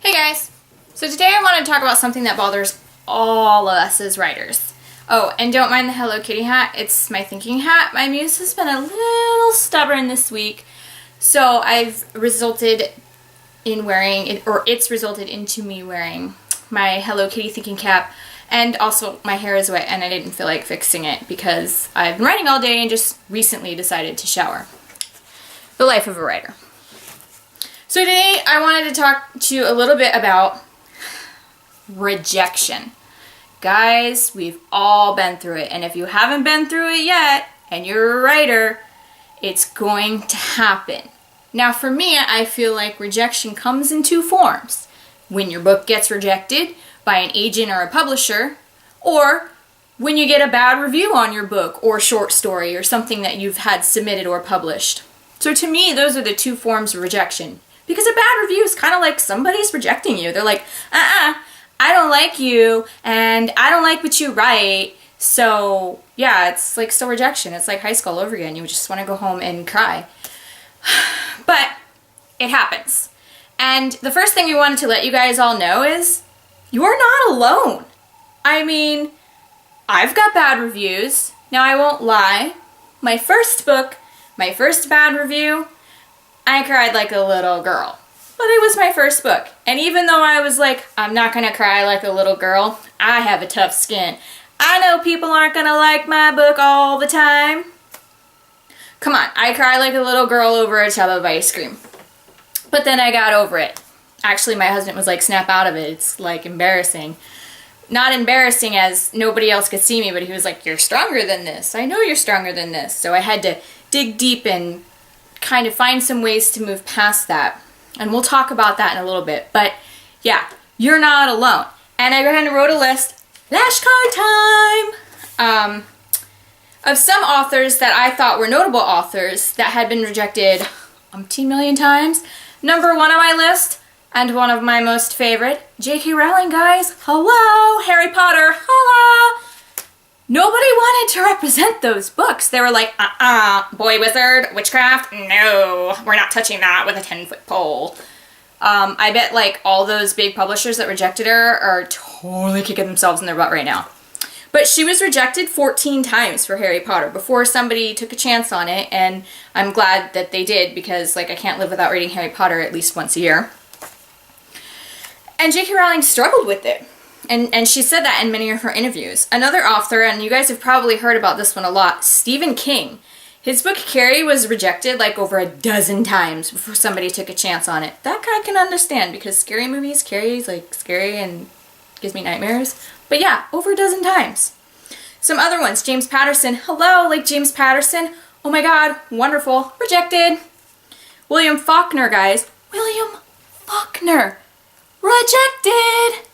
Hey guys! So today I want to talk about something that bothers all of us as writers. Oh, and don't mind the Hello Kitty hat, it's my thinking hat. My muse has been a little stubborn this week, so I've resulted in wearing, it's resulted into me wearing my Hello Kitty thinking cap, and also my hair is wet and I didn't feel like fixing it because I've been writing all day and just recently decided to shower. The life of a writer. So today I wanted to talk to you a little bit about rejection. Guys, we've all been through it, and if you haven't been through it yet and you're a writer, it's going to happen. Now for me, I feel like rejection comes in two forms. When your book gets rejected by an agent or a publisher, or when you get a bad review on your book or short story or something that you've had submitted or published. So to me, those are the two forms of rejection. Because a bad review is kind of like somebody's rejecting you. They're like, I don't like you, and I don't like what you write. So, yeah, it's like still rejection. It's like high school all over again. You just want to go home and cry. But it happens. And the first thing we wanted to let you guys all know is you're not alone. I mean, I've got bad reviews. Now, I won't lie. My first book, my first bad review, I cried like a little girl. But it was my first book. And even though I was like, I'm not going to cry like a little girl, I have a tough skin. I know people aren't going to like my book all the time. Come on, I cried like a little girl over a tub of ice cream. But then I got over it. Actually, my husband was like, snap out of it. It's like embarrassing. Not embarrassing as nobody else could see me, but he was like, you're stronger than this. I know you're stronger than this. So I had to dig deep and kind of find some ways to move past that. And we'll talk about that in a little bit. But yeah, you're not alone. And I kind of wrote a list, flashcard time, of some authors that I thought were notable authors that had been rejected umpteen million times. Number one on my list, and one of my most favorite, J.K. Rowling, guys. Hello! Harry Potter, hello! Nobody wanted to represent those books. They were like, boy wizard, witchcraft, no, we're not touching that with a 10-foot pole. I bet like all those big publishers that rejected her are totally kicking themselves in their butt right now. But she was rejected 14 times for Harry Potter before somebody took a chance on it, and I'm glad that they did because like I can't live without reading Harry Potter at least once a year. And J.K. Rowling struggled with it. And she said that in many of her interviews. Another author, and you guys have probably heard about this one a lot, Stephen King. His book Carrie was rejected like over a dozen times before somebody took a chance on it. That guy can understand because scary movies, Carrie's like scary and gives me nightmares. But yeah, over a dozen times. Some other ones, James Patterson. Hello, like James Patterson. Oh my god, wonderful. Rejected. William Faulkner, guys. William Faulkner. Rejected.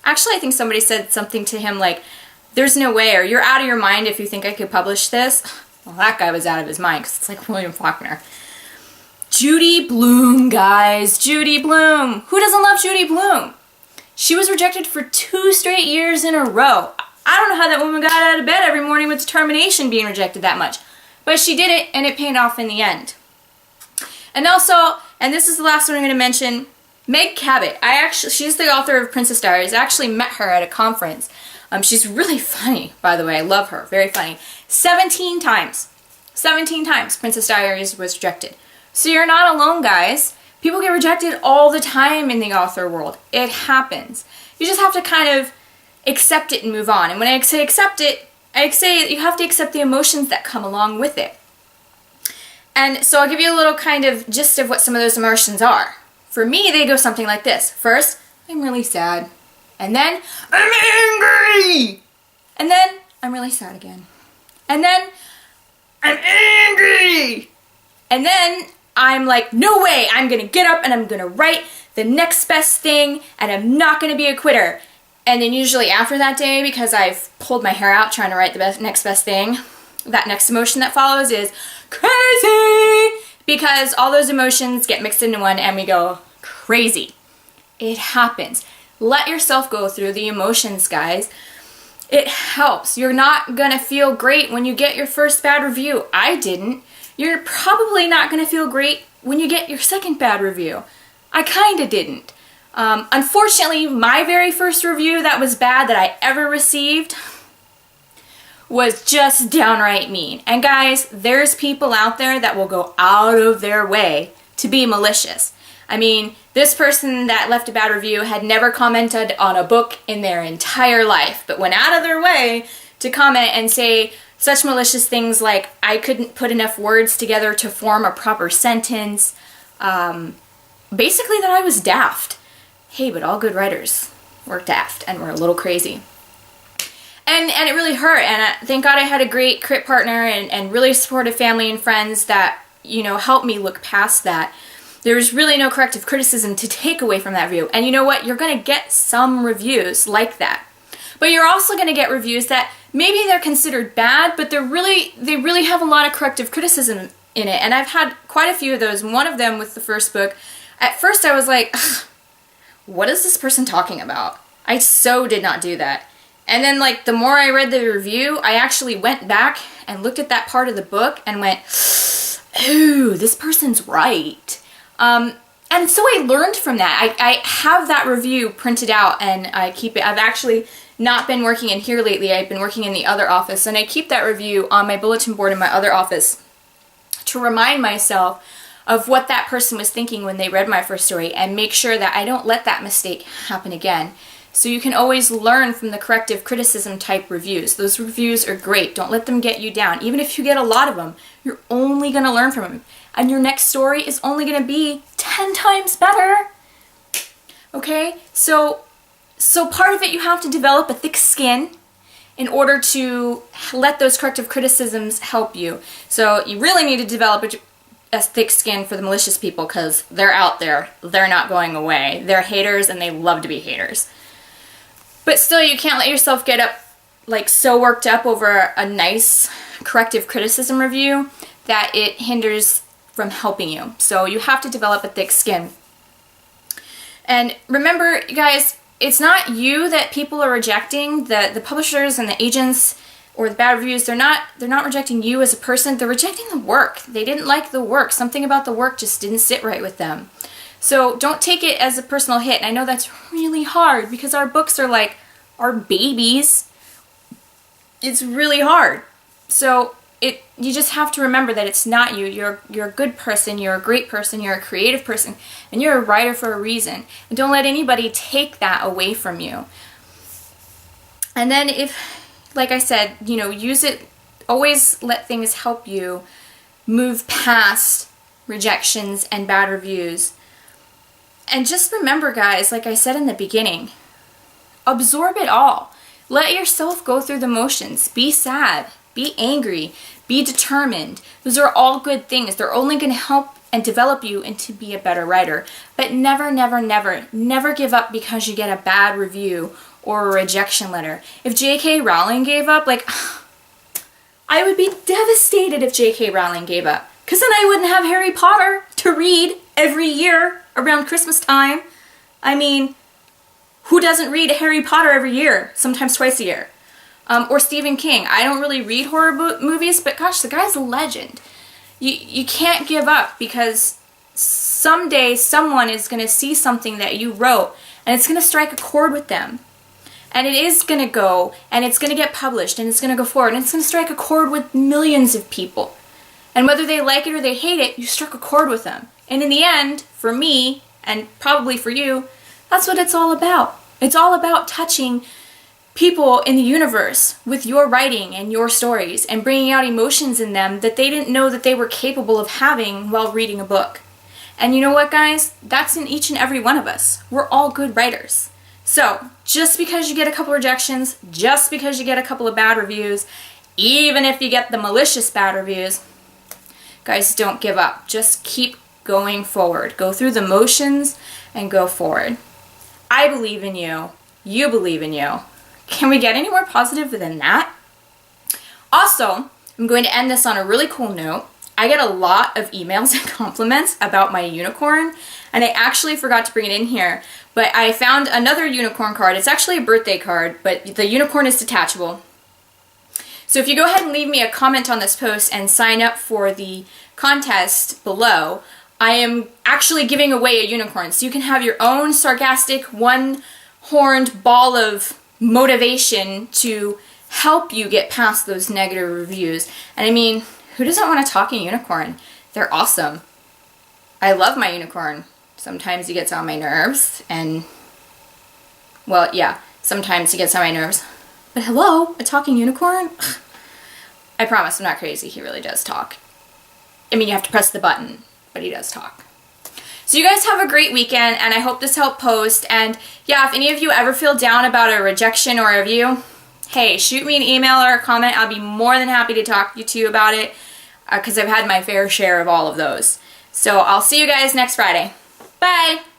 Actually, I think somebody said something to him like, there's no way, or you're out of your mind if you think I could publish this. Well, that guy was out of his mind, because it's like William Faulkner. Judy Blume, guys. Judy Blume. Who doesn't love Judy Blume? She was rejected for 2 straight years in a row. I don't know how that woman got out of bed every morning with determination being rejected that much. But she did it, and it paid off in the end. And also, and this is the last one I'm going to mention, Meg Cabot. She's the author of Princess Diaries. I actually met her at a conference. She's really funny, by the way. I love her. Very funny. 17 times. 17 times Princess Diaries was rejected. So you're not alone, guys. People get rejected all the time in the author world. It happens. You just have to kind of accept it and move on. And when I say accept it, I say you have to accept the emotions that come along with it. And so I'll give you a little kind of gist of what some of those emotions are. For me, they go something like this. First, I'm really sad. And then, I'm angry! And then, I'm really sad again. And then, I'm angry! And then, I'm like, no way! I'm gonna get up and I'm gonna write the next best thing and I'm not gonna be a quitter. And then usually after that day, because I've pulled my hair out trying to write the next best thing, that next emotion that follows is crazy! Because all those emotions get mixed into one and we go crazy. It happens. Let yourself go through the emotions, guys. It helps. You're not gonna feel great when you get your first bad review. I didn't. You're probably not gonna feel great when you get your second bad review. I kinda didn't. Unfortunately, my very first review that was bad that I ever received was just downright mean. And guys, there's people out there that will go out of their way to be malicious. I mean, this person that left a bad review had never commented on a book in their entire life, but went out of their way to comment and say such malicious things like, I couldn't put enough words together to form a proper sentence. Basically that I was daft. Hey, but all good writers were daft and were a little crazy. And it really hurt, and thank God I had a great crit partner and really supportive family and friends that, you know, helped me look past that. There was really no corrective criticism to take away from that review. And you know what? You're going to get some reviews like that. But you're also going to get reviews that maybe they're considered bad, but they really have a lot of corrective criticism in it. And I've had quite a few of those. One of them with the first book. At first I was like, what is this person talking about? I so did not do that. And then, like, the more I read the review, I actually went back and looked at that part of the book and went, ooh, this person's right. And so I learned from that. I have that review printed out and I keep it. I've actually not been working in here lately. I've been working in the other office, and I keep that review on my bulletin board in my other office to remind myself of what that person was thinking when they read my first story and make sure that I don't let that mistake happen again. So you can always learn from the corrective criticism type reviews. Those reviews are great. Don't let them get you down. Even if you get a lot of them, you're only going to learn from them. And your next story is only going to be 10 times better. Okay? So part of it, you have to develop a thick skin in order to let those corrective criticisms help you. So you really need to develop a thick skin for the malicious people, because they're out there. They're not going away. They're haters and they love to be haters. But still, you can't let yourself get up, like, so worked up over a nice corrective criticism review that it hinders from helping you. So you have to develop a thick skin. And remember, guys, it's not you that people are rejecting. The publishers and the agents or the bad reviews, they're not rejecting you as a person. They're rejecting the work. They didn't like the work. Something about the work just didn't sit right with them. So don't take it as a personal hit. And I know that's really hard because our books are like our babies. It's really hard. So you just have to remember that it's not you. You're a good person, you're a great person, you're a creative person, and you're a writer for a reason. And don't let anybody take that away from you. And then if, like I said, you know, use it, always let things help you move past rejections and bad reviews. And just remember, guys, like I said in the beginning, absorb it all. Let yourself go through the motions. Be sad. Be angry. Be determined. Those are all good things. They're only going to help and develop you into be a better writer. But never, never, never, never give up because you get a bad review or a rejection letter. If J.K. Rowling gave up, like, I would be devastated if J.K. Rowling gave up. Because then I wouldn't have Harry Potter to read every year around Christmas time. I mean, who doesn't read Harry Potter every year? Sometimes twice a year. Or Stephen King. I don't really read horror movies, but gosh, the guy's a legend. You can't give up because someday someone is going to see something that you wrote and it's going to strike a chord with them. And it is going to go and it's going to get published and it's going to go forward and it's going to strike a chord with millions of people. And whether they like it or they hate it, you struck a chord with them. And in the end, for me, and probably for you, that's what it's all about. It's all about touching people in the universe with your writing and your stories and bringing out emotions in them that they didn't know that they were capable of having while reading a book. And you know what, guys? That's in each and every one of us. We're all good writers. So, just because you get a couple rejections, just because you get a couple of bad reviews, even if you get the malicious bad reviews, guys, don't give up. Just keep going forward. Go through the motions and go forward. I believe in you. You believe in you. Can we get any more positive than that? Also, I'm going to end this on a really cool note. I get a lot of emails and compliments about my unicorn, and I actually forgot to bring it in here, but I found another unicorn card. It's actually a birthday card, but the unicorn is detachable. So if you go ahead and leave me a comment on this post and sign up for the contest below, I am actually giving away a unicorn. So you can have your own sarcastic, one-horned ball of motivation to help you get past those negative reviews. And I mean, who doesn't want a talking unicorn? They're awesome. I love my unicorn. Sometimes he gets on my nerves, and, well, yeah, sometimes he gets on my nerves. But hello, a talking unicorn? I promise I'm not crazy, he really does talk. I mean, you have to press the button, but he does talk. So you guys have a great weekend, and I hope this helped post. And yeah, if any of you ever feel down about a rejection or a review, hey, shoot me an email or a comment. I'll be more than happy to talk to you about it, because I've had my fair share of all of those. So I'll see you guys next Friday. Bye!